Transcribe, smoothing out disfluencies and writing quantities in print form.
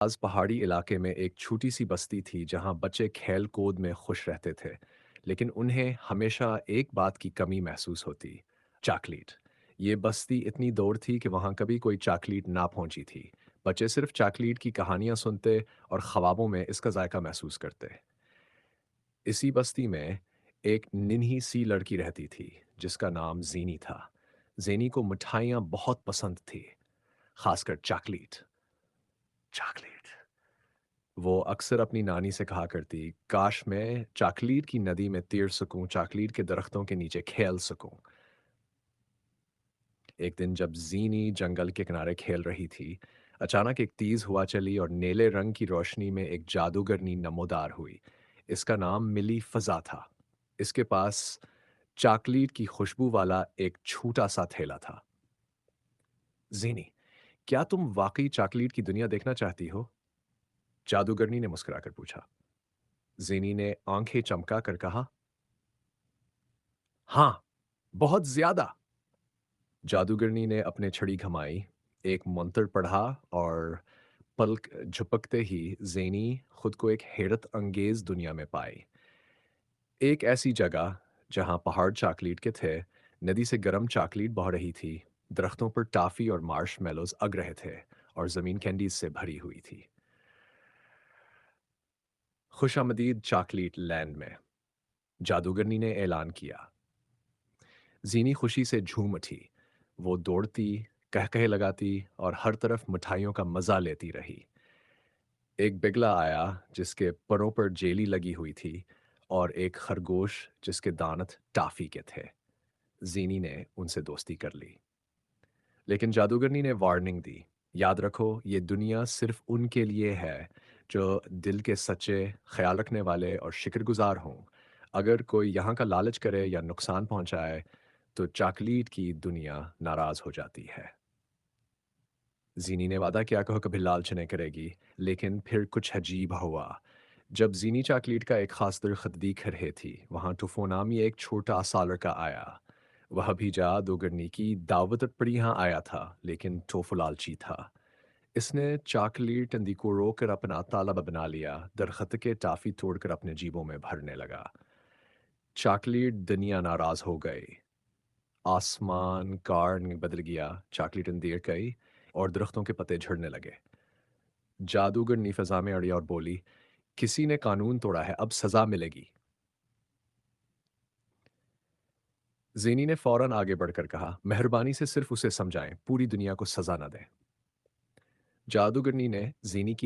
पास पहाड़ी इलाके में एक छोटी सी बस्ती थी जहाँ बच्चे खेल कूद में खुश रहते थे। लेकिन उन्हें हमेशा एक बात की कमी महसूस होती। चाकलेट। ये बस्ती इतनी दूर थी कि वहाँ कभी कोई चाकलेट ना पहुंची थी। बच्चे सिर्फ चाकलेट की कहानियां सुनते और ख्वाबों में इसका जायका महसूस करते। इसी बस्ती में एक निन्ही सी लड़की रहती थी जिसका नाम जीनी था। जेनी को मिठाइयाँ बहुत पसंद थी, खासकर चॉकलेट। चॉकलेट। वो अक्सर अपनी नानी से कहा करती, काश मैं चॉकलेट की नदी में तैर सकूं, चॉकलेट के दरख्तों के नीचे खेल सकूं। एक दिन जब जीनी जंगल के किनारे खेल रही थी, अचानक एक तेज हवा चली और नीले रंग की रोशनी में एक जादूगरनी नमोदार हुई। इसका नाम मिली फजा था। इसके पास चॉकलेट की खुशबू वाला एक छोटा सा थैला था। जीनी, क्या तुम वाकई चॉकलेट की दुनिया देखना चाहती हो? जादूगरनी ने मुस्कुराकर पूछा। जीनी ने आंखें चमका कर कहा, हाँ, बहुत ज्यादा। जादूगरनी ने अपने छड़ी घमाई, एक मंत्र पढ़ा और पलक झपकते ही ज़ेनी खुद को एक हैरत अंगेज दुनिया में पाई। एक ऐसी जगह जहां पहाड़ चॉकलेट के थे, नदी से गर्म चॉकलेट बह रही थी, दरख्तों पर टॉफी और मार्शमेलोज अग रहे थे और जमीन कैंडीज से भरी हुई थी। खुशामदीद चॉकलेट लैंड में जादूगरनी ने ऐलान किया। जीनी खुशी से झूम उठी। वो दौड़ती, कहकहे लगाती और हर तरफ मिठाइयों का मजा लेती रही। एक बिगला आया जिसके परों पर जेली लगी हुई थी और एक खरगोश जिसके दांत टाफी के थे। जीनी ने उनसे दोस्ती कर ली। लेकिन जादूगरनी ने वार्निंग दी, याद रखो ये दुनिया सिर्फ उनके लिए है जो दिल के सच्चे, ख्याल रखने वाले और शुक्रगुजार हों। अगर कोई यहाँ का लालच करे या नुकसान पहुंचाए तो चॉकलेट की दुनिया नाराज हो जाती है। जीनी ने वादा किया कि वो कभी लालच नहीं करेगी, लेकिन फिर कुछ अजीब हुआ। जब जीनी चॉकलेट का एक खास दरख्त दिख रहे थी, वहां टुफो नामी एक छोटा सा लड़का आया। वह भी जादूगरनी की दावत पर यहाँ आया था, लेकिन टोफू लालची था। इसने चॉकलेट अंधी को रोककर अपना तालब बना लिया, दरख्त के टाफी तोड़कर अपने जीबों में भरने लगा। चॉकलेट दुनिया नाराज हो गई। आसमान का रंग बदल गया, चॉकलेट अंधेर गई और दरख्तों के पत्ते झड़ने लगे। जादूगर फिजा में अड़ी और बोली, किसी ने कानून तोड़ा है, अब सजा मिलेगी। ज़ेनी ने फौरन आगे बढ़कर कहा, मेहरबानी से सिर्फ उसे समझाएं, पूरी दुनिया को सजा न दें। जादूगरनी ने ज़ेनी की